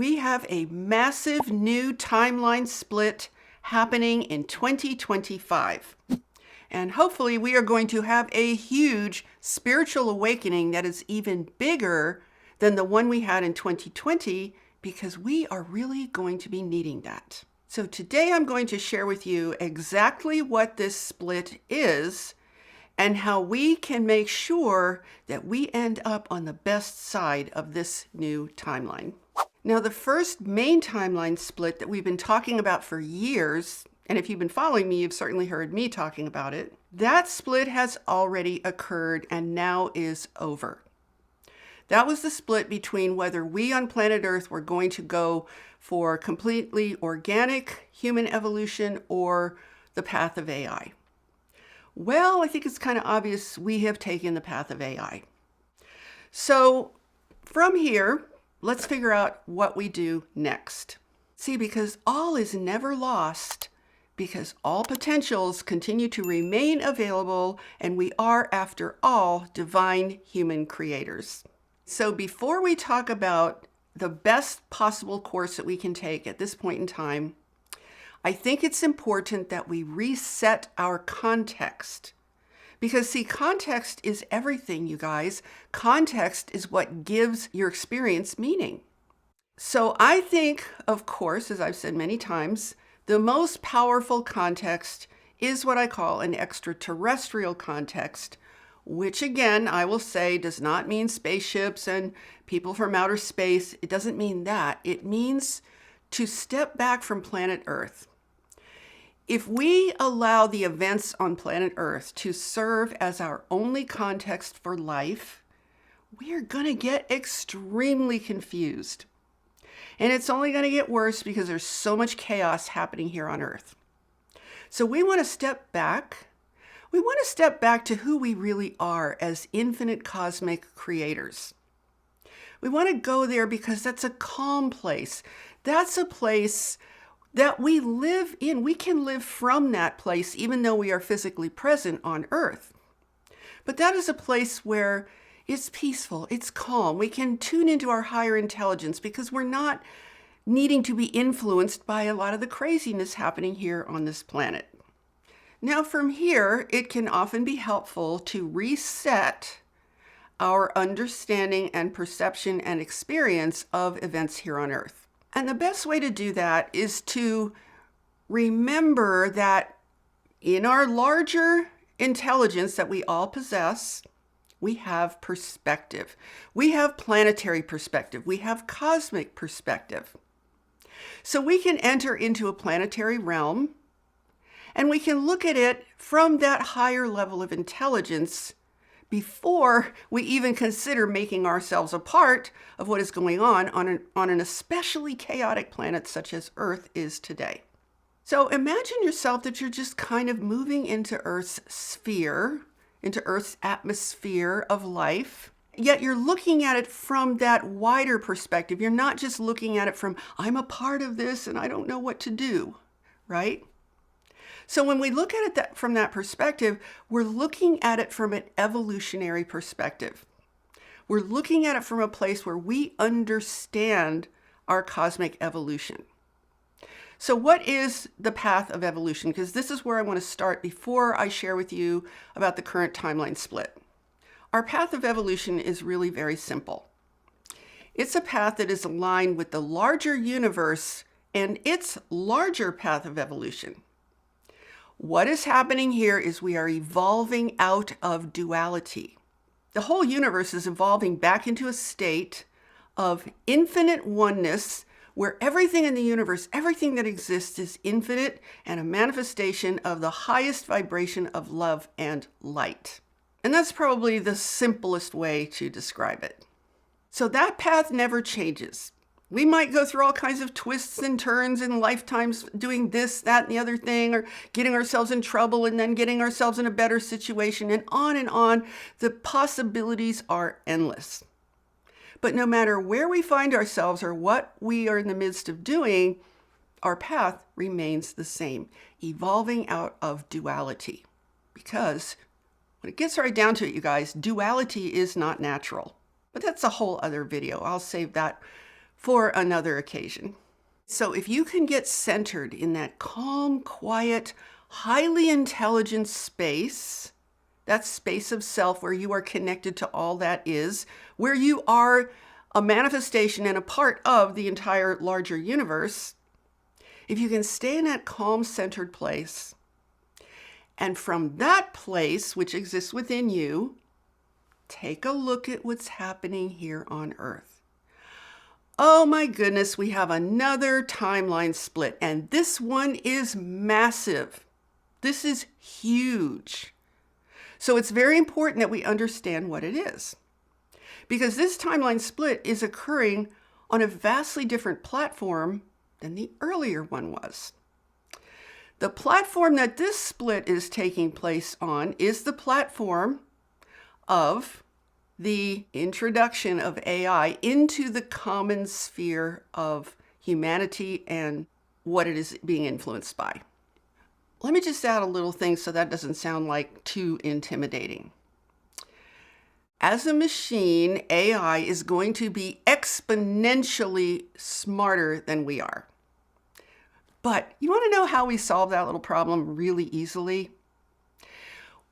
we have a massive new timeline split happening in 2025. And hopefully we are going to have a huge spiritual awakening that is even bigger than the one we had in 2020, because we are really going to be needing that. So today I'm going to share with you exactly what this split is and how we can make sure that we end up on the best side of this new timeline. Now, the first main timeline split that we've been talking about for years, and if you've been following me, you've certainly heard me talking about it, that split has already occurred and now is over. That was the split between whether we on planet Earth were going to go for completely organic human evolution or the path of AI. Well, I think it's kind of obvious we have taken the path of AI. So from here, let's figure out what we do next. See, because all is never lost, because all potentials continue to remain available, and we are, after all, divine human creators. So before we talk about the best possible course that we can take at this point in time, I think it's important that we reset our context. Because see, context is everything, you guys. Context is what gives your experience meaning. So I think, of course, as I've said many times, the most powerful context is what I call an extraterrestrial context, which again, I will say, does not mean spaceships and people from outer space. It doesn't mean that. It means to step back from planet Earth. If we allow the events on planet Earth to serve as our only context for life, we are going to get extremely confused. And it's only going to get worse because there's so much chaos happening here on Earth. So we want to step back. We want to step back to who we really are as infinite cosmic creators. We want to go there because that's a calm place. That's a place that we live in. We can live from that place even though we are physically present on Earth. But that is a place where it's peaceful, it's calm. We can tune into our higher intelligence because we're not needing to be influenced by a lot of the craziness happening here on this planet. Now from here, it can often be helpful to reset our understanding and perception and experience of events here on Earth. And the best way to do that is to remember that in our larger intelligence that we all possess, we have perspective. We have planetary perspective. We have cosmic perspective. So we can enter into a planetary realm and we can look at it from that higher level of intelligence before we even consider making ourselves a part of what is going on an especially chaotic planet such as Earth is today. So imagine yourself that you're just kind of moving into Earth's sphere, into Earth's atmosphere of life, yet you're looking at it from that wider perspective. You're not just looking at it from, I'm a part of this and I don't know what to do, right? So when we look at it from that perspective, we're looking at it from an evolutionary perspective. We're looking at it from a place where we understand our cosmic evolution. So what is the path of evolution? Because this is where I want to start before I share with you about the current timeline split. Our path of evolution is really very simple. It's a path that is aligned with the larger universe and its larger path of evolution. What is happening here is we are evolving out of duality. The whole universe is evolving back into a state of infinite oneness where everything in the universe, everything that exists is infinite and a manifestation of the highest vibration of love and light. And that's probably the simplest way to describe it. So that path never changes. We might go through all kinds of twists and turns in lifetimes doing this, that, and the other thing, or getting ourselves in trouble and then getting ourselves in a better situation, and on and on. The possibilities are endless. But no matter where we find ourselves or what we are in the midst of doing, our path remains the same, evolving out of duality. Because when it gets right down to it, you guys, duality is not natural. But that's a whole other video. I'll save that for another occasion. So if you can get centered in that calm, quiet, highly intelligent space, that space of self where you are connected to all that is, where you are a manifestation and a part of the entire larger universe, if you can stay in that calm, centered place, and from that place, which exists within you, take a look at what's happening here on Earth. Oh my goodness, we have another timeline split, and this one is massive. This is huge. So it's very important that we understand what it is, because this timeline split is occurring on a vastly different platform than the earlier one was. The platform that this split is taking place on is the platform of the introduction of AI into the common sphere of humanity and what it is being influenced by. Let me just add a little thing so that doesn't sound like too intimidating. As a machine, AI is going to be exponentially smarter than we are. But you want to know how we solve that little problem really easily?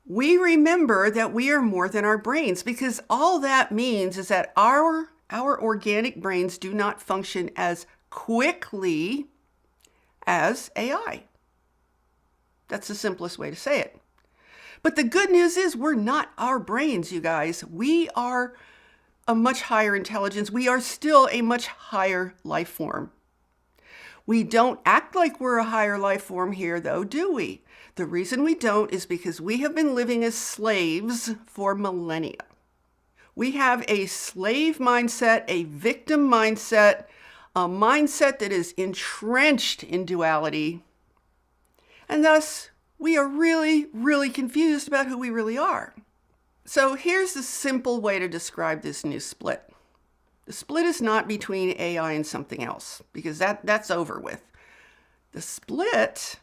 We remember that we are more than our brains, because all that means is that our organic brains do not function as quickly as AI. That's the simplest way to say it. But the good news is we're not our brains, you guys. We are a much higher intelligence. We are still a much higher life form. We don't act like we're a higher life form here, though, do we? The reason we don't is because we have been living as slaves for millennia. We have a slave mindset, a victim mindset, a mindset that is entrenched in duality. And thus, we are really, really confused about who we really are. So here's the simple way to describe this new split. The split is not between AI and something else, because that's over with. The split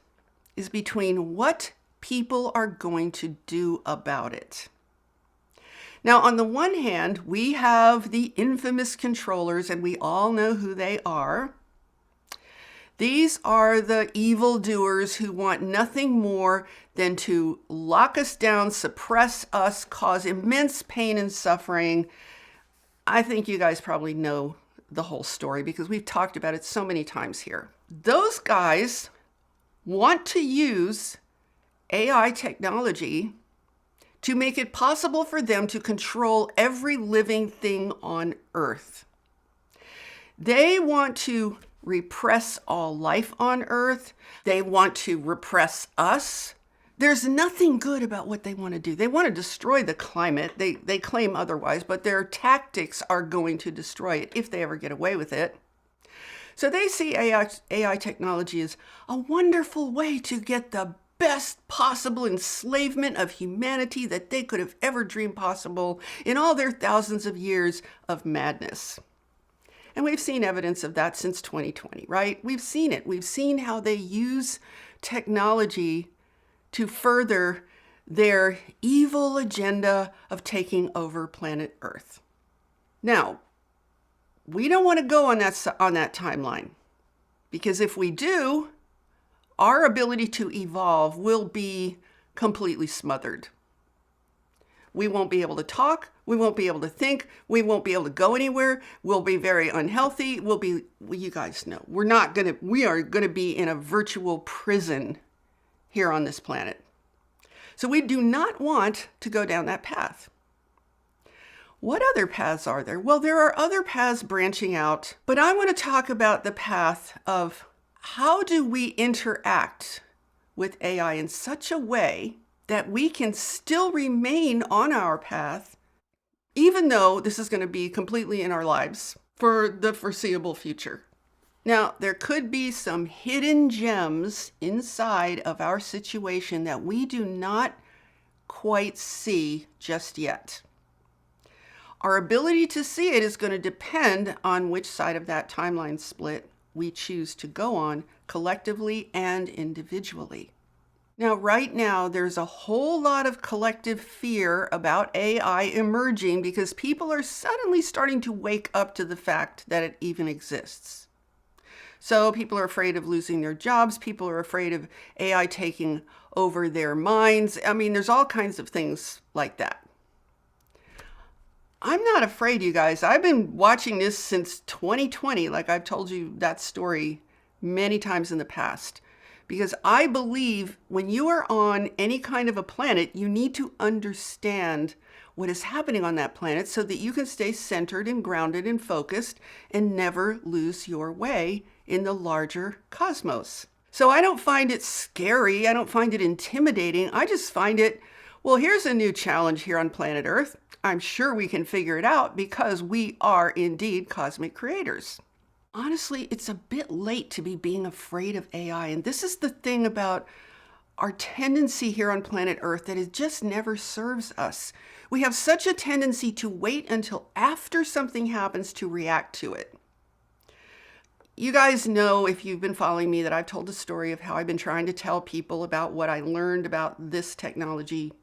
is between what people are going to do about it. Now, on the one hand, we have the infamous controllers, and we all know who they are. These are the evildoers who want nothing more than to lock us down, suppress us, cause immense pain and suffering. I think you guys probably know the whole story because we've talked about it so many times here. Those guys want to use AI technology to make it possible for them to control every living thing on Earth. They want to repress all life on Earth. They want to repress us. There's nothing good about what they want to do. They want to destroy the climate. They claim otherwise, but their tactics are going to destroy it if they ever get away with it. So they see AI technology as a wonderful way to get the best possible enslavement of humanity that they could have ever dreamed possible in all their thousands of years of madness. And we've seen evidence of that since 2020, right? We've seen it. We've seen how they use technology to further their evil agenda of taking over planet Earth. Now, we don't want to go on that timeline, because if we do, our ability to evolve will be completely smothered. We won't be able to talk. We won't be able to think. We won't be able to go anywhere. We'll be very unhealthy. Well, you guys know, we are going to be in a virtual prison here on this planet. So we do not want to go down that path. What other paths are there? Well, there are other paths branching out, but I want to talk about the path of how do we interact with AI in such a way that we can still remain on our path, even though this is going to be completely in our lives for the foreseeable future. Now, there could be some hidden gems inside of our situation that we do not quite see just yet. Our ability to see it is going to depend on which side of that timeline split we choose to go on collectively and individually. Now, right now, there's a whole lot of collective fear about AI emerging because people are suddenly starting to wake up to the fact that it even exists. So people are afraid of losing their jobs. People are afraid of AI taking over their minds. I mean, there's all kinds of things like that. I'm not afraid, you guys. I've been watching this since 2020. Like I've told you that story many times in the past. Because I believe when you are on any kind of a planet, you need to understand what is happening on that planet so that you can stay centered and grounded and focused and never lose your way in the larger cosmos. So I don't find it scary. I don't find it intimidating. I just find it, well, here's a new challenge here on planet Earth. I'm sure we can figure it out because we are indeed cosmic creators. Honestly, it's a bit late to be being afraid of AI. And this is the thing about our tendency here on planet Earth that it just never serves us. We have such a tendency to wait until after something happens to react to it. You guys know, if you've been following me, that I've told the story of how I've been trying to tell people about what I learned about this technology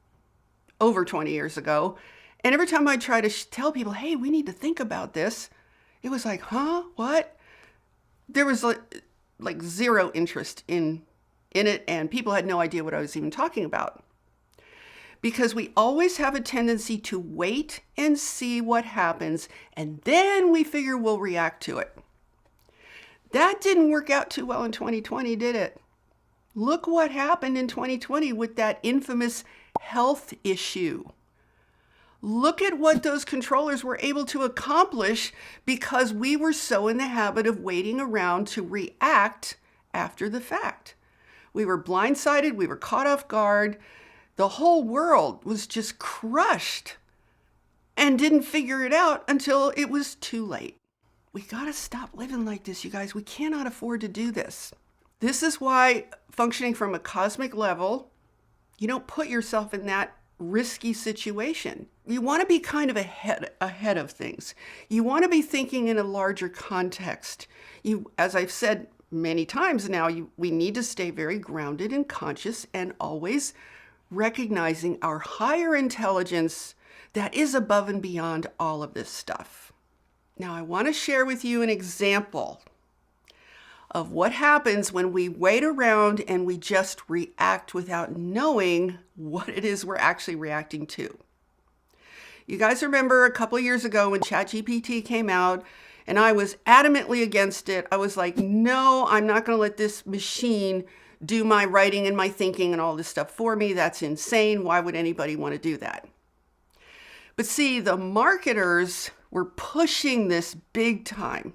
over 20 years ago. And every time I try to tell people, hey, we need to think about this, it was like, huh? What? There was like zero interest in it, and people had no idea what I was even talking about. Because we always have a tendency to wait and see what happens, and then we figure we'll react to it. That didn't work out too well in 2020, did it? Look what happened in 2020 with that infamous health issue. Look at what those controllers were able to accomplish because we were so in the habit of waiting around to react after the fact. We were blindsided, we were caught off guard. The whole world was just crushed and didn't figure it out until it was too late. We gotta stop living like this, you guys. We cannot afford to do this. This is why functioning from a cosmic level, you don't put yourself in that risky situation. You want to be kind of ahead of things. You want to be thinking in a larger context. As I've said many times now, we need to stay very grounded and conscious and always recognizing our higher intelligence that is above and beyond all of this stuff. Now, I want to share with you an example of what happens when we wait around and we just react without knowing what it is we're actually reacting to. You guys remember a couple of years ago when ChatGPT came out and I was adamantly against it. I was like, no, I'm not going to let this machine do my writing and my thinking and all this stuff for me. That's insane. Why would anybody want to do that? But see, the marketers were pushing this big time.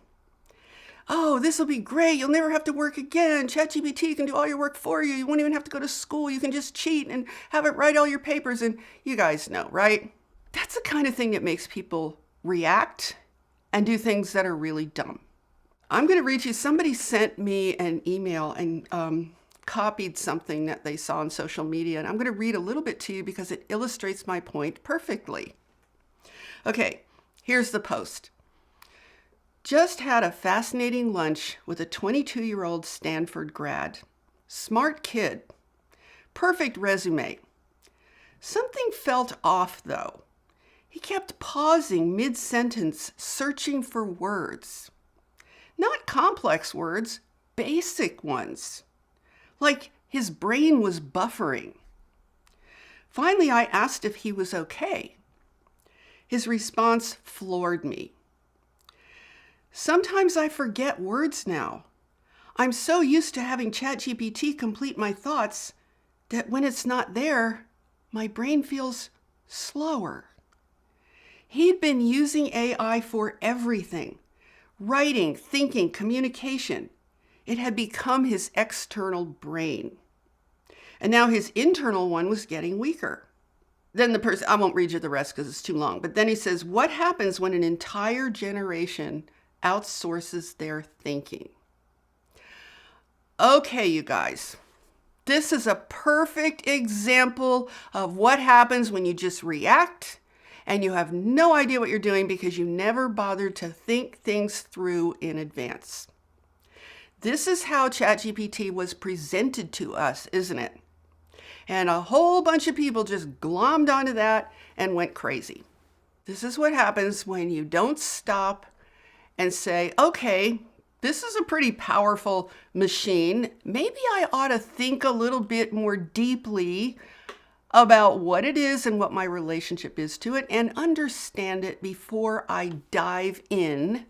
Oh, this will be great. You'll never have to work again. ChatGPT can do all your work for you. You won't even have to go to school. You can just cheat and have it write all your papers. And you guys know, right? That's the kind of thing that makes people react and do things that are really dumb. I'm going to read you. Somebody sent me an email and copied something that they saw on social media. And I'm going to read a little bit to you because it illustrates my point perfectly. Okay, here's the post. Just had a fascinating lunch with a 22-year-old Stanford grad. Smart kid. Perfect resume. Something felt off, though. He kept pausing mid-sentence, searching for words. Not complex words, basic ones. Like his brain was buffering. Finally, I asked if he was okay. His response floored me. Sometimes I forget words now. I'm so used to having ChatGPT complete my thoughts that when it's not there, my brain feels slower. He'd been using AI for everything. Writing, thinking, communication. It had become his external brain. And now his internal one was getting weaker. Then the person, I won't read you the rest because it's too long, but then he says, what happens when an entire generation outsources their thinking? Okay, you guys, this is a perfect example of what happens when you just react and you have no idea what you're doing because you never bothered to think things through in advance. This is how ChatGPT was presented to us, isn't it? And a whole bunch of people just glommed onto that and went crazy. This is what happens when you don't stop and say, okay, this is a pretty powerful machine. Maybe I ought to think a little bit more deeply about what it is and what my relationship is to it and understand it before I dive in,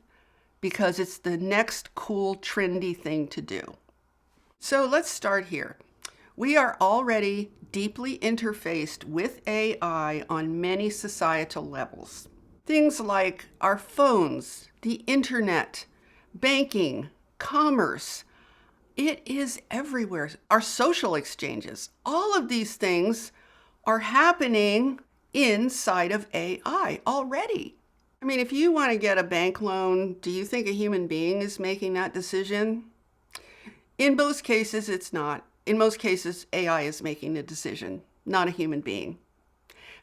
because it's the next cool, trendy thing to do. So let's start here. We are already deeply interfaced with AI on many societal levels. Things like our phones, the internet, banking, commerce. It is everywhere. Our social exchanges, all of these things are happening inside of AI already. I mean, if you want to get a bank loan, do you think a human being is making that decision? In most cases, it's not. In most cases, AI is making the decision, not a human being.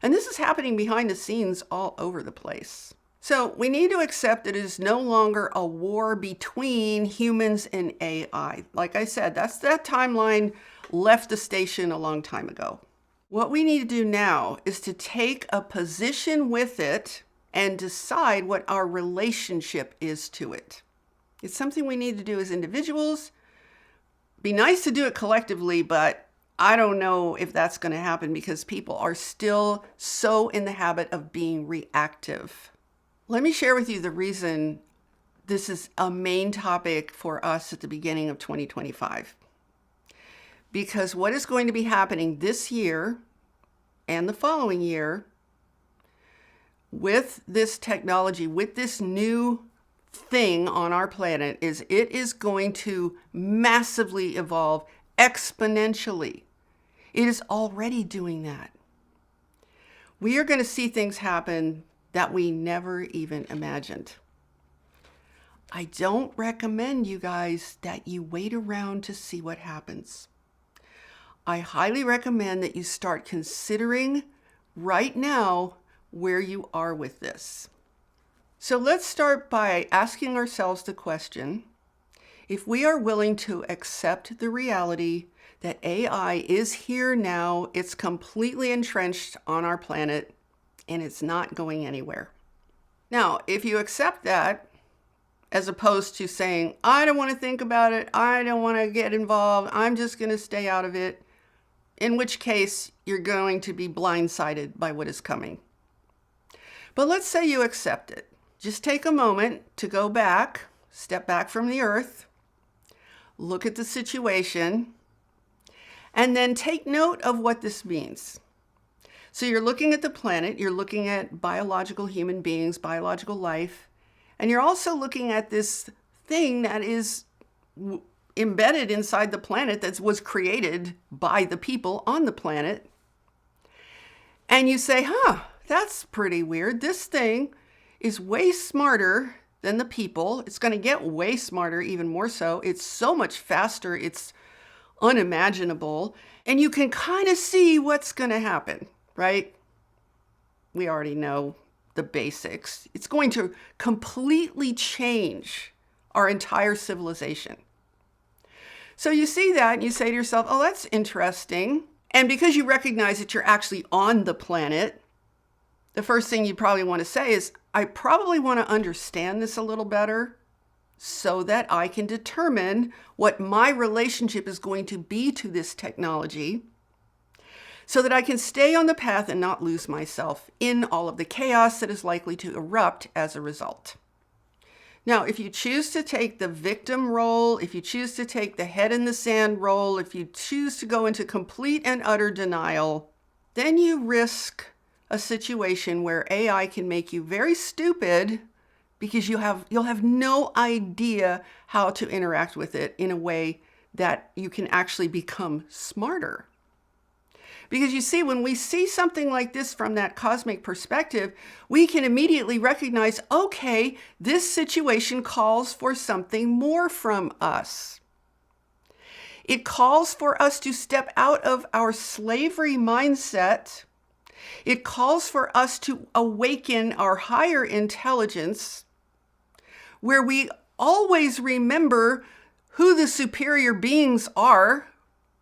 And this is happening behind the scenes all over the place. So we need to accept that it is no longer a war between humans and AI. Like I said, that timeline left the station a long time ago. What we need to do now is to take a position with it and decide what our relationship is to it. It's something we need to do as individuals. Be nice to do it collectively, but I don't know if that's going to happen because people are still so in the habit of being reactive. Let me share with you the reason this is a main topic for us at the beginning of 2025. Because what is going to be happening this year and the following year with this technology, with this new thing on our planet, is it is going to massively evolve exponentially. It is already doing that. We are going to see things happen that we never even imagined. I don't recommend, you guys, that you wait around to see what happens. I highly recommend that you start considering right now where you are with this. So let's start by asking ourselves the question, if we are willing to accept the reality that AI is here now, it's completely entrenched on our planet, and it's not going anywhere. Now, if you accept that, as opposed to saying, I don't want to think about it, I don't want to get involved, I'm just going to stay out of it, in which case you're going to be blindsided by what is coming. But let's say you accept it. Just take a moment to go back, step back from the earth, look at the situation, and then take note of what this means. So you're looking at the planet, you're looking at biological human beings, biological life, and you're also looking at this thing that is embedded inside the planet that was created by the people on the planet. And you say, that's pretty weird. This thing is way smarter than the people. It's going to get way smarter, even more so. It's so much faster. It's unimaginable. And you can kind of see what's going to happen, right? We already know the basics. It's going to completely change our entire civilization. So you see that and you say to yourself, oh, that's interesting. And because you recognize that you're actually on the planet, the first thing you probably want to say is, I probably want to understand this a little better so that I can determine what my relationship is going to be to this technology, so that I can stay on the path and not lose myself in all of the chaos that is likely to erupt as a result. Now, if you choose to take the victim role, if you choose to take the head in the sand role, if you choose to go into complete and utter denial, then you risk a situation where AI can make you very stupid because you'll have no idea how to interact with it in a way that you can actually become smarter. Because you see, when we see something like this from that cosmic perspective, we can immediately recognize, okay, this situation calls for something more from us. It calls for us to step out of our slavery mindset. It calls for us to awaken our higher intelligence, where we always remember who the superior beings are,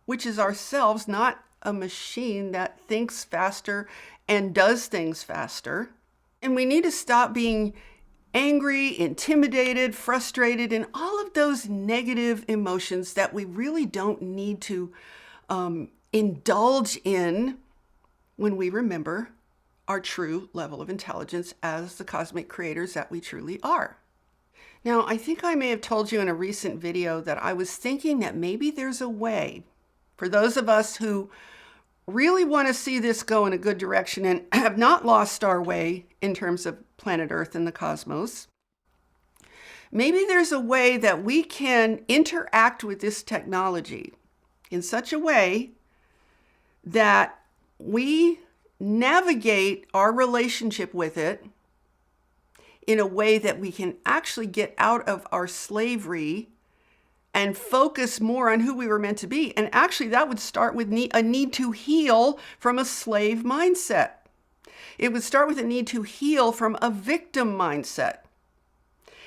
which is ourselves, not a machine that thinks faster and does things faster. And we need to stop being angry, intimidated, frustrated, and all of those negative emotions that we really don't need to indulge in when we remember our true level of intelligence as the cosmic creators that we truly are. Now, I think I may have told you in a recent video that I was thinking that maybe there's a way for those of us who really want to see this go in a good direction and have not lost our way in terms of planet Earth and the cosmos. Maybe there's a way that we can interact with this technology in such a way that we navigate our relationship with it in a way that we can actually get out of our slavery and focus more on who we were meant to be. And actually, that would start with a need to heal from a slave mindset. It would start with a need to heal from a victim mindset.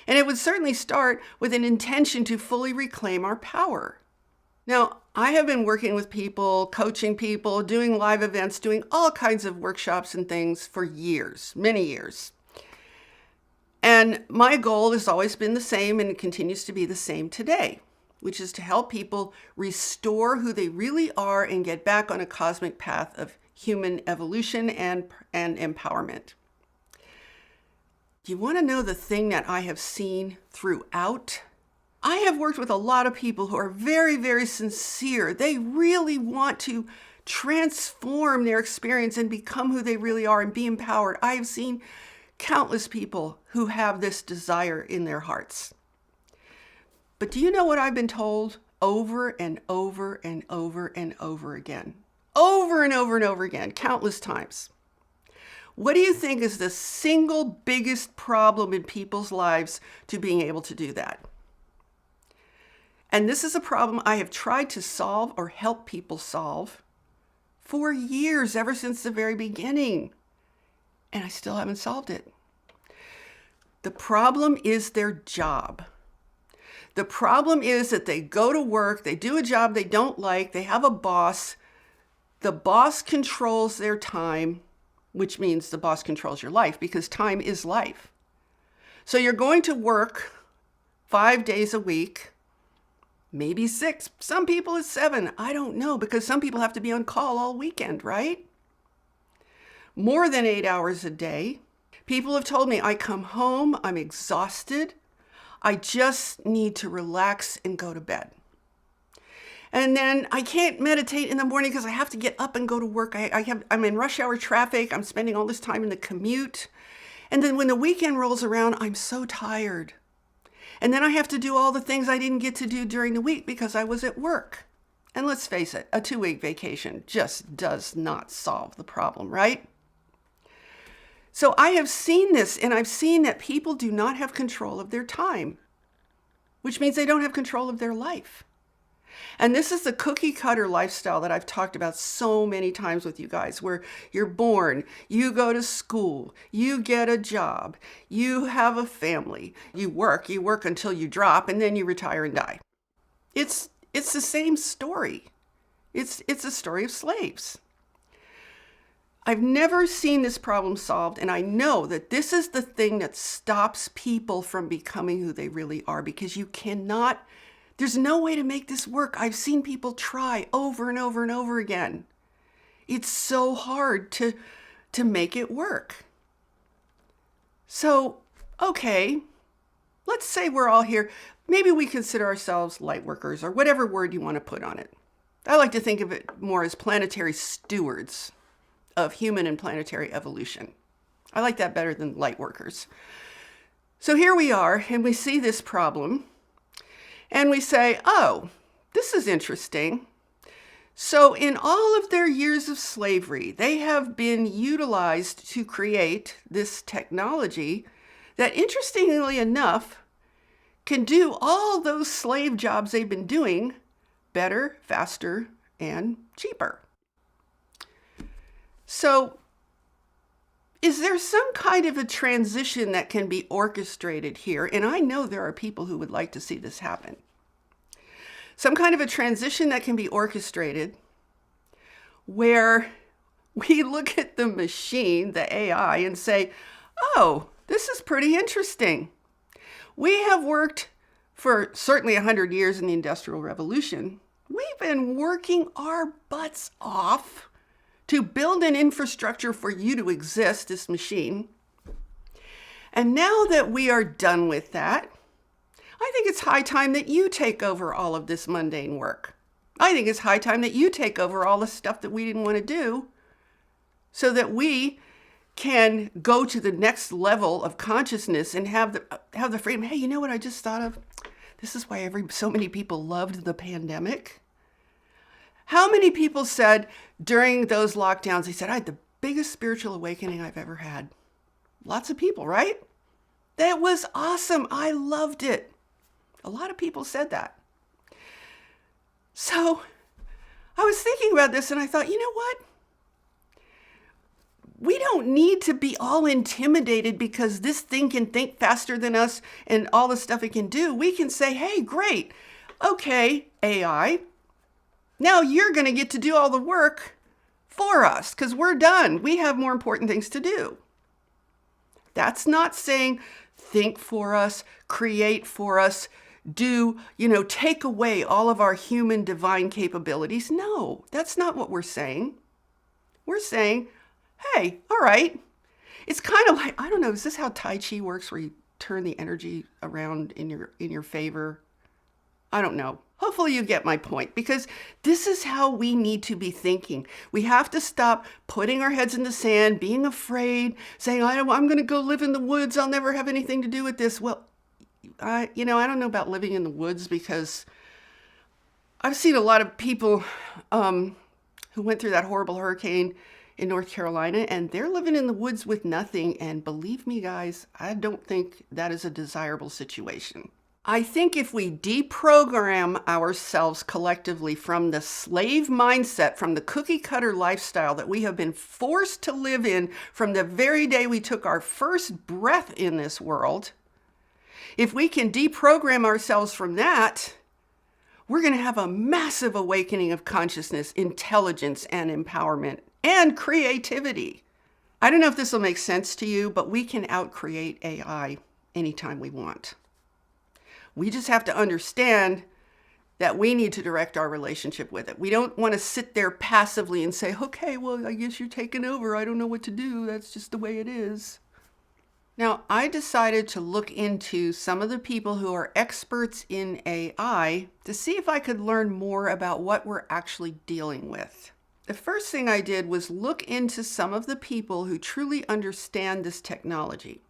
And it would certainly start with an intention to fully reclaim our power. Now, I have been working with people, coaching people, doing live events, doing all kinds of workshops and things for years, many years. And my goal has always been the same, and it continues to be the same today, which is to help people restore who they really are and get back on a cosmic path of human evolution and empowerment. Do you want to know the thing that I have seen throughout? I have worked with a lot of people who are very, very sincere. They really want to transform their experience and become who they really are and be empowered. I have seen countless people who have this desire in their hearts. But do you know what I've been told over and over and over and over again? Over and over and over again, countless times. What do you think is the single biggest problem in people's lives to being able to do that? And this is a problem I have tried to solve or help people solve for years, ever since the very beginning. And I still haven't solved it. The problem is their job. The problem is that they go to work, they do a job they don't like, they have a boss. The boss controls their time, which means the boss controls your life, because time is life. So you're going to work 5 days a week, maybe 6. Some people it's 7. I don't know, because some people have to be on call all weekend, right? More than 8 hours a day. People have told me, I come home, I'm exhausted. I just need to relax and go to bed. And then I can't meditate in the morning because I have to get up and go to work. I'm in rush hour traffic. I'm spending all this time in the commute. And then when the weekend rolls around, I'm so tired. And then I have to do all the things I didn't get to do during the week because I was at work. And let's face it, a 2-week vacation just does not solve the problem, right? So I have seen this, and I've seen that people do not have control of their time, which means they don't have control of their life. And this is the cookie cutter lifestyle that I've talked about so many times with you guys, where you're born, you go to school, you get a job, you have a family, you work until you drop, and then you retire and die. It's the same story. It's a story of slaves. I've never seen this problem solved, and I know that this is the thing that stops people from becoming who they really are, because there's no way to make this work. I've seen people try over and over and over again. It's so hard to make it work. So, okay, let's say we're all here. Maybe we consider ourselves light workers, or whatever word you want to put on it. I like to think of it more as planetary stewards of human and planetary evolution. I like that better than light workers. So here we are, and we see this problem, and we say, oh, this is interesting. So in all of their years of slavery, they have been utilized to create this technology that, interestingly enough, can do all those slave jobs they've been doing better, faster, and cheaper. So is there some kind of a transition that can be orchestrated here? And I know there are people who would like to see this happen. Some kind of a transition that can be orchestrated where we look at the machine, the AI, and say, oh, this is pretty interesting. We have worked for certainly 100 years in the Industrial Revolution. We've been working our butts off to build an infrastructure for you to exist, this machine. And now that we are done with that, I think it's high time that you take over all of this mundane work. I think it's high time that you take over all the stuff that we didn't want to do so that we can go to the next level of consciousness and have the freedom. Hey, you know what I just thought of? This is why so many people loved the pandemic. How many people said during those lockdowns, they said, I had the biggest spiritual awakening I've ever had. Lots of people, right? That was awesome. I loved it. A lot of people said that. So I was thinking about this and I thought, you know what? We don't need to be all intimidated because this thing can think faster than us and all the stuff it can do. We can say, hey, great. Okay, AI. Now you're going to get to do all the work for us because we're done. We have more important things to do. That's not saying think for us, create for us, take away all of our human divine capabilities. No, that's not what we're saying. We're saying, hey, all right. It's kind of like, I don't know, is this how Tai Chi works where you turn the energy around in your favor? I don't know. Hopefully you get my point, because this is how we need to be thinking. We have to stop putting our heads in the sand, being afraid, saying, I'm going to go live in the woods. I'll never have anything to do with this. Well, I don't know about living in the woods, because I've seen a lot of people who went through that horrible hurricane in North Carolina, and they're living in the woods with nothing. And believe me, guys, I don't think that is a desirable situation. I think if we deprogram ourselves collectively from the slave mindset, from the cookie cutter lifestyle that we have been forced to live in from the very day we took our first breath in this world, if we can deprogram ourselves from that, we're going to have a massive awakening of consciousness, intelligence, and empowerment, and creativity. I don't know if this will make sense to you, but we can outcreate AI anytime we want. We just have to understand that we need to direct our relationship with it. We don't want to sit there passively and say, okay, well, I guess you're taking over. I don't know what to do. That's just the way it is. Now, I decided to look into some of the people who are experts in AI to see if I could learn more about what we're actually dealing with. The first thing I did was look into some of the people who truly understand this technology,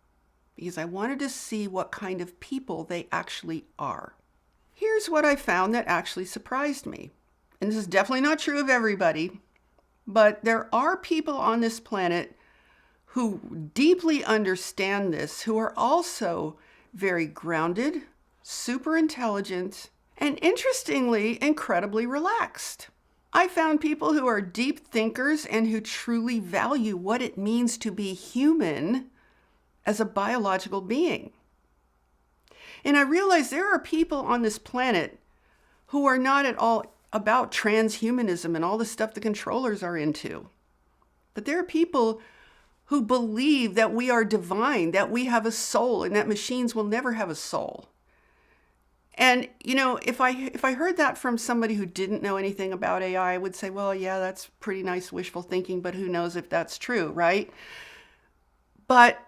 because I wanted to see what kind of people they actually are. Here's what I found that actually surprised me. And this is definitely not true of everybody, but there are people on this planet who deeply understand this, who are also very grounded, super intelligent, and interestingly, incredibly relaxed. I found people who are deep thinkers and who truly value what it means to be human as a biological being. And I realized there are people on this planet who are not at all about transhumanism and all the stuff the controllers are into. But there are people who believe that we are divine, that we have a soul, and that machines will never have a soul. And, if I heard that from somebody who didn't know anything about AI, I would say, well, yeah, that's pretty nice wishful thinking, but who knows if that's true, right? But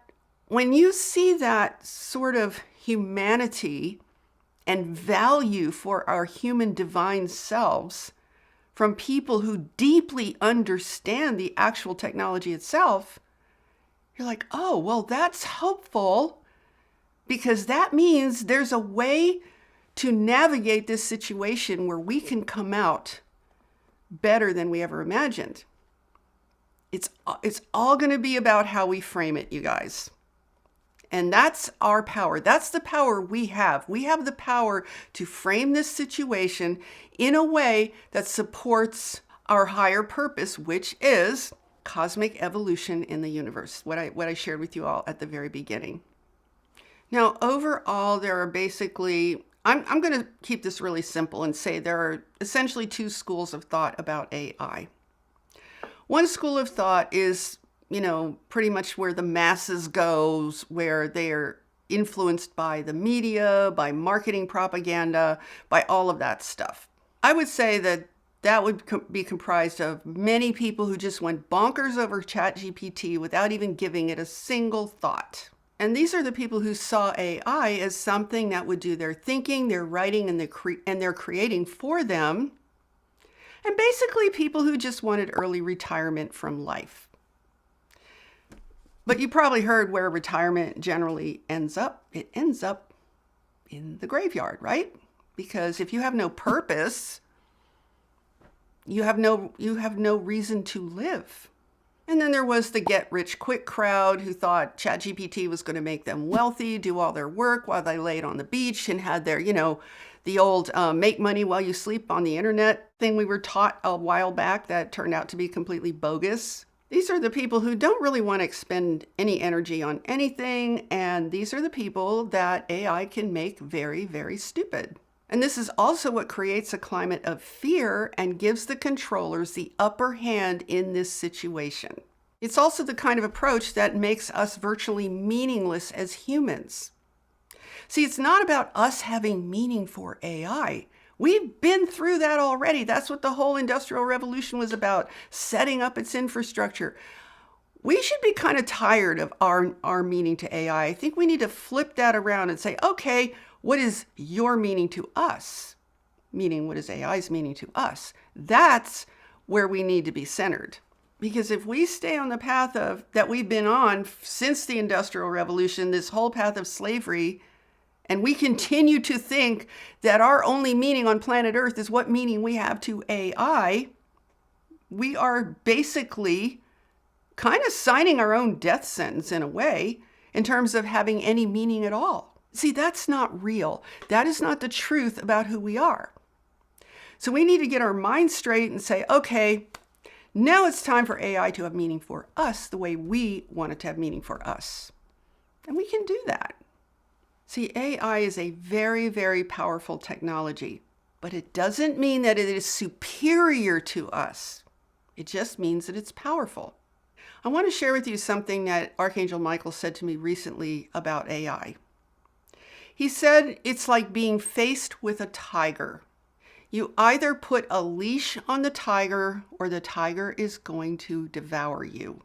when you see that sort of humanity and value for our human divine selves from people who deeply understand the actual technology itself, you're like, oh, well, that's hopeful, because that means there's a way to navigate this situation where we can come out better than we ever imagined. It's all going to be about how we frame it, you guys. And that's our power. That's the power we have. We have the power to frame this situation in a way that supports our higher purpose, which is cosmic evolution in the universe, what I shared with you all at the very beginning. Now, overall, there are basically, I'm going to keep this really simple and say there are essentially two schools of thought about AI. One school of thought is, pretty much where the masses goes, where they're influenced by the media, by marketing propaganda, by all of that stuff. I would say that would be comprised of many people who just went bonkers over ChatGPT without even giving it a single thought. And these are the people who saw AI as something that would do their thinking, their writing, and their creating for them. And basically people who just wanted early retirement from life. But you probably heard where retirement generally ends up. It ends up in the graveyard, right? Because if you have no purpose, you have no reason to live. And then there was the get rich quick crowd who thought ChatGPT was going to make them wealthy, do all their work while they laid on the beach and had their, the old make money while you sleep on the internet thing we were taught a while back that turned out to be completely bogus. These are the people who don't really want to expend any energy on anything. And these are the people that AI can make very, very stupid. And this is also what creates a climate of fear and gives the controllers the upper hand in this situation. It's also the kind of approach that makes us virtually meaningless as humans. See, it's not about us having meaning for AI. We've been through that already. That's what the whole Industrial Revolution was about, setting up its infrastructure. We should be kind of tired of our meaning to AI. I think we need to flip that around and say, okay, what is your meaning to us? Meaning, what is AI's meaning to us? That's where we need to be centered. Because if we stay on the path that we've been on since the Industrial Revolution, this whole path of slavery, and we continue to think that our only meaning on planet Earth is what meaning we have to AI, we are basically kind of signing our own death sentence in a way in terms of having any meaning at all. See, that's not real. That is not the truth about who we are. So we need to get our minds straight and say, okay, now it's time for AI to have meaning for us the way we want it to have meaning for us. And we can do that. See, AI is a very, very powerful technology, but it doesn't mean that it is superior to us. It just means that it's powerful. I want to share with you something that Archangel Michael said to me recently about AI. He said it's like being faced with a tiger. You either put a leash on the tiger or the tiger is going to devour you.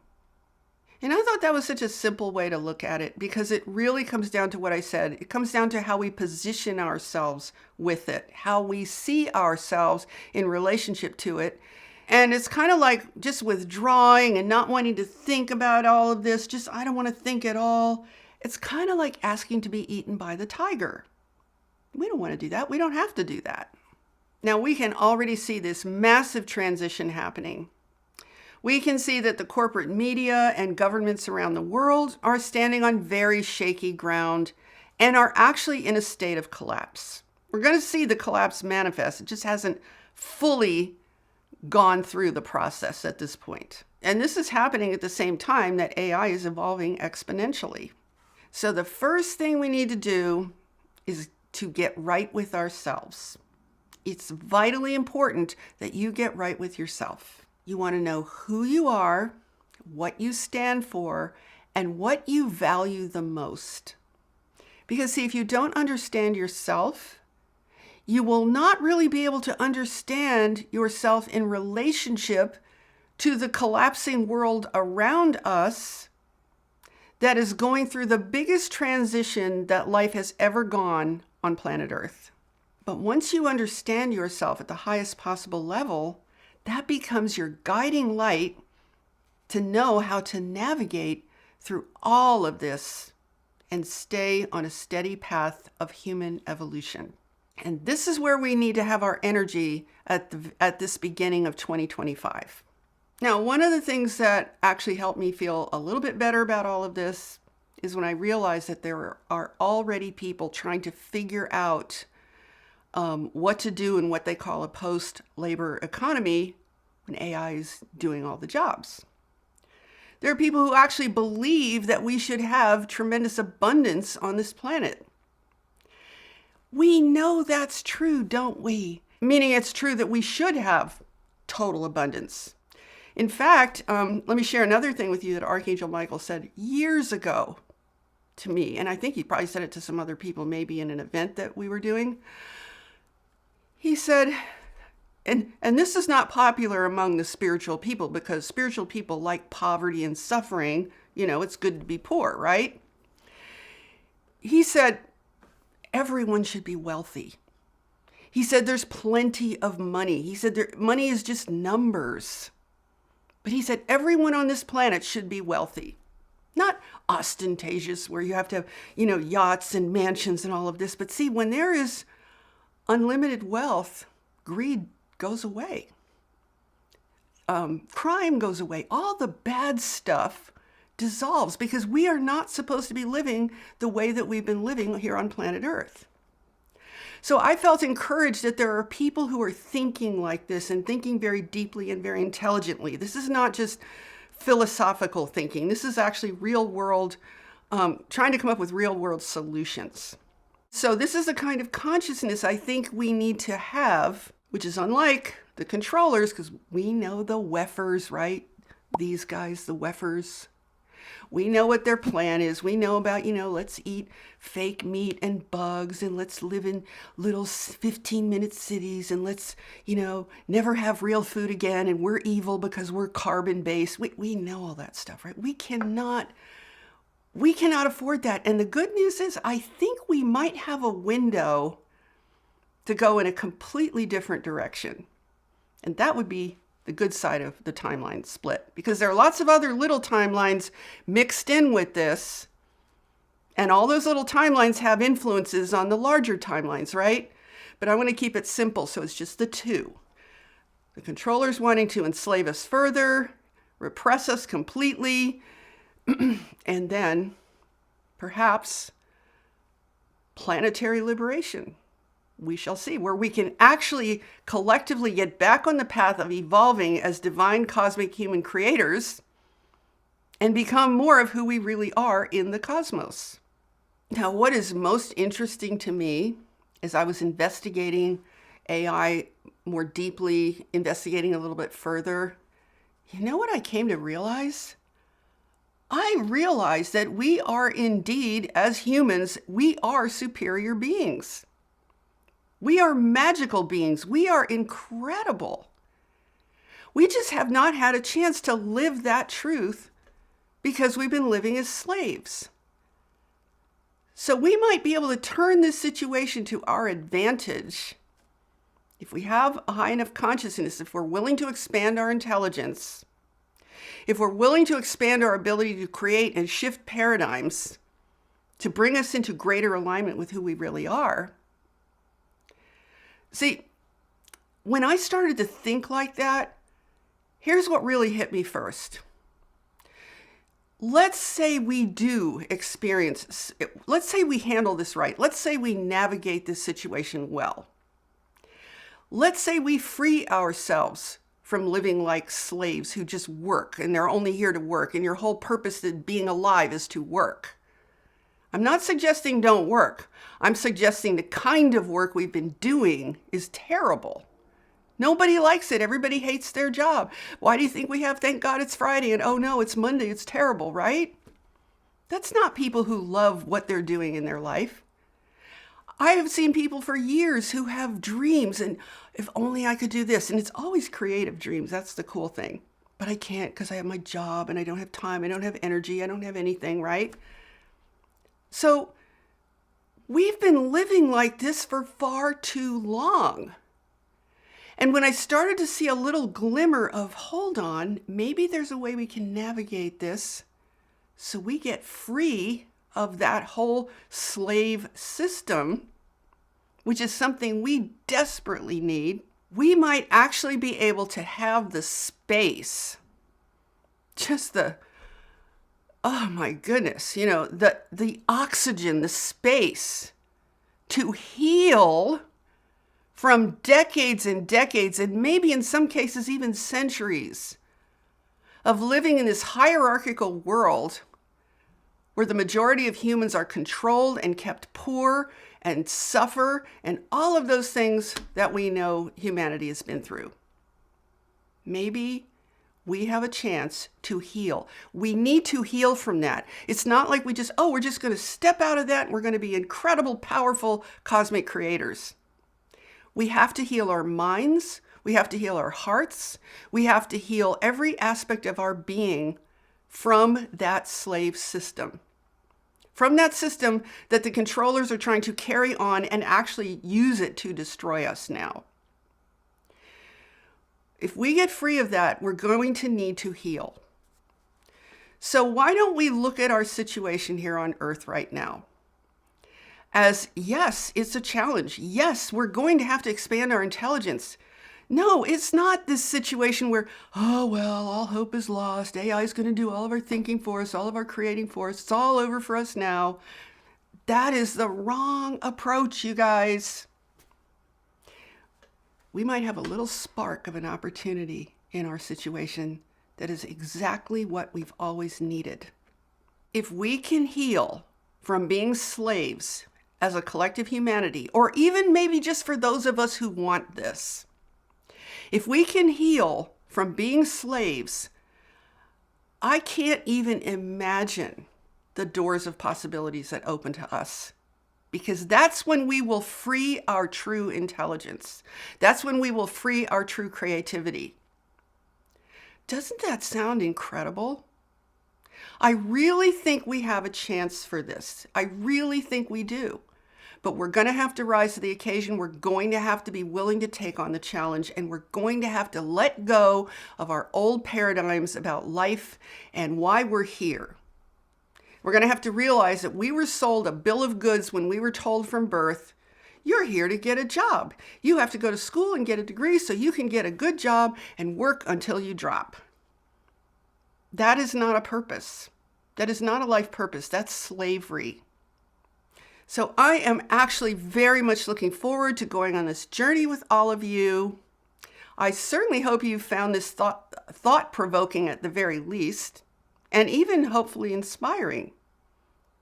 And I thought that was such a simple way to look at it because it really comes down to what I said. It comes down to how we position ourselves with it, how we see ourselves in relationship to it. And it's kind of like just withdrawing and not wanting to think about all of this. Just, I don't want to think at all. It's kind of like asking to be eaten by the tiger. We don't want to do that. We don't have to do that. Now we can already see this massive transition happening. We can see that the corporate media and governments around the world are standing on very shaky ground and are actually in a state of collapse. We're going to see the collapse manifest. It just hasn't fully gone through the process at this point. And this is happening at the same time that AI is evolving exponentially. So the first thing we need to do is to get right with ourselves. It's vitally important that you get right with yourself. You want to know who you are, what you stand for, and what you value the most. Because see, if you don't understand yourself, you will not really be able to understand yourself in relationship to the collapsing world around us that is going through the biggest transition that life has ever gone on planet Earth. But once you understand yourself at the highest possible level, that becomes your guiding light to know how to navigate through all of this and stay on a steady path of human evolution. And this is where we need to have our energy at this beginning of 2025. Now, one of the things that actually helped me feel a little bit better about all of this is when I realized that there are already people trying to figure out what to do in what they call a post-labor economy when AI is doing all the jobs. There are people who actually believe that we should have tremendous abundance on this planet. We know that's true, don't we? Meaning it's true that we should have total abundance. In fact, let me share another thing with you that Archangel Michael said years ago to me, and I think he probably said it to some other people, maybe in an event that we were doing. He said, and this is not popular among the spiritual people, because spiritual people like poverty and suffering. You know, it's good to be poor, right? He said, everyone should be wealthy. He said, there's plenty of money. He said, money is just numbers. But he said, everyone on this planet should be wealthy. Not ostentatious, where you have to have, yachts and mansions and all of this. But see, when there is unlimited wealth, greed goes away. Crime goes away. All the bad stuff dissolves, because we are not supposed to be living the way that we've been living here on planet Earth. So I felt encouraged that there are people who are thinking like this and thinking very deeply and very intelligently. This is not just philosophical thinking. This is actually real world, trying to come up with real world solutions. So this is the kind of consciousness I think we need to have, which is unlike the controllers, because we know the weffers, right? These guys, the weffers. We know what their plan is. We know about, let's eat fake meat and bugs, and let's live in little 15-minute cities, and let's, never have real food again, and we're evil because we're carbon-based. We know all that stuff, right? We cannot afford that. And the good news is, I think we might have a window to go in a completely different direction. And that would be the good side of the timeline split, because there are lots of other little timelines mixed in with this. And all those little timelines have influences on the larger timelines, right? But I want to keep it simple, so it's just the two. The controllers wanting to enslave us further, repress us completely, and then perhaps planetary liberation. We shall see, where we can actually collectively get back on the path of evolving as divine cosmic human creators and become more of who we really are in the cosmos. Now, what is most interesting to me as I was investigating AI more deeply, investigating a little bit further, you know what I came to realize? I realized that we are indeed, as humans, we are superior beings. We are magical beings. We are incredible. We just have not had a chance to live that truth because we've been living as slaves. So we might be able to turn this situation to our advantage if we have a high enough consciousness, if we're willing to expand our intelligence, if we're willing to expand our ability to create and shift paradigms to bring us into greater alignment with who we really are. See, when I started to think like that, here's what really hit me first. Let's say we do experience, let's say we handle this right. Let's say we navigate this situation well. Let's say we free ourselves from living like slaves who just work and they're only here to work, and your whole purpose of being alive is to work. I'm not suggesting don't work. I'm suggesting the kind of work we've been doing is terrible. Nobody likes it. Everybody hates their job. Why do you think we have thank God it's Friday and oh no, it's Monday, it's terrible, right? That's not people who love what they're doing in their life. I have seen people for years who have dreams and if only I could do this. And it's always creative dreams. That's the cool thing. But I can't because I have my job and I don't have time. I don't have energy. I don't have anything, right? So we've been living like this for far too long. And when I started to see a little glimmer of, hold on, maybe there's a way we can navigate this so we get free of that whole slave system, which is something we desperately need, we might actually be able to have the space, oh my goodness, the oxygen, the space to heal from decades and decades, and maybe in some cases even centuries, of living in this hierarchical world where the majority of humans are controlled and kept poor and suffer and all of those things that we know humanity has been through. Maybe we have a chance to heal. We need to heal from that. It's not like we're just going to step out of that and we're going to be incredible, powerful cosmic creators. We have to heal our minds. We have to heal our hearts. We have to heal every aspect of our being from that slave system. From that system that the controllers are trying to carry on and actually use it to destroy us now. If we get free of that, we're going to need to heal. So why don't we look at our situation here on Earth right now as, yes, it's a challenge. Yes, we're going to have to expand our intelligence. No, it's not this situation where, oh, well, all hope is lost. AI is going to do all of our thinking for us, all of our creating for us. It's all over for us now. That is the wrong approach, you guys. We might have a little spark of an opportunity in our situation that is exactly what we've always needed. If we can heal from being slaves as a collective humanity, or even maybe just for those of us who want this, if we can heal from being slaves, I can't even imagine the doors of possibilities that open to us. Because that's when we will free our true intelligence. That's when we will free our true creativity. Doesn't that sound incredible? I really think we have a chance for this. I really think we do. But we're going to have to rise to the occasion. We're going to have to be willing to take on the challenge, and we're going to have to let go of our old paradigms about life and why we're here. We're going to have to realize that we were sold a bill of goods when we were told from birth, you're here to get a job. You have to go to school and get a degree so you can get a good job and work until you drop. That is not a purpose. That is not a life purpose. That's slavery. So I am actually very much looking forward to going on this journey with all of you. I certainly hope you found this thought-provoking at the very least, and even hopefully inspiring,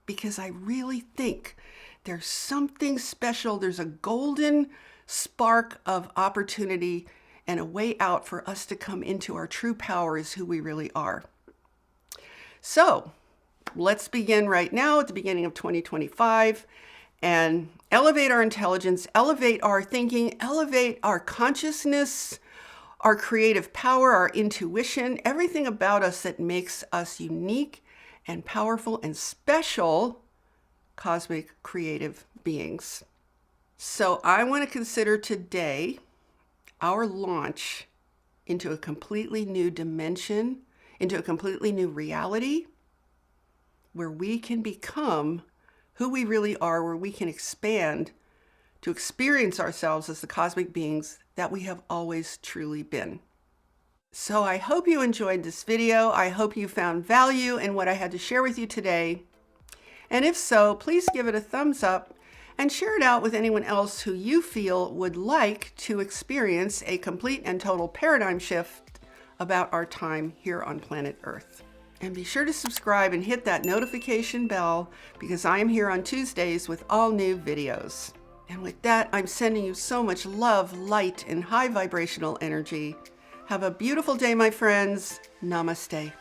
because I really think there's something special. There's a golden spark of opportunity and a way out for us to come into our true power as who we really are. So let's begin right now at the beginning of 2025 and elevate our intelligence, elevate our thinking, elevate our consciousness, our creative power, our intuition, everything about us that makes us unique and powerful and special cosmic creative beings. So I want to consider today our launch into a completely new dimension, into a completely new reality, where we can become who we really are, where we can expand to experience ourselves as the cosmic beings that we have always truly been. So I hope you enjoyed this video. I hope you found value in what I had to share with you today. And if so, please give it a thumbs up and share it out with anyone else who you feel would like to experience a complete and total paradigm shift about our time here on planet Earth. And be sure to subscribe and hit that notification bell, because I am here on Tuesdays with all new videos. And with that, I'm sending you so much love, light, and high vibrational energy. Have a beautiful day, my friends. Namaste.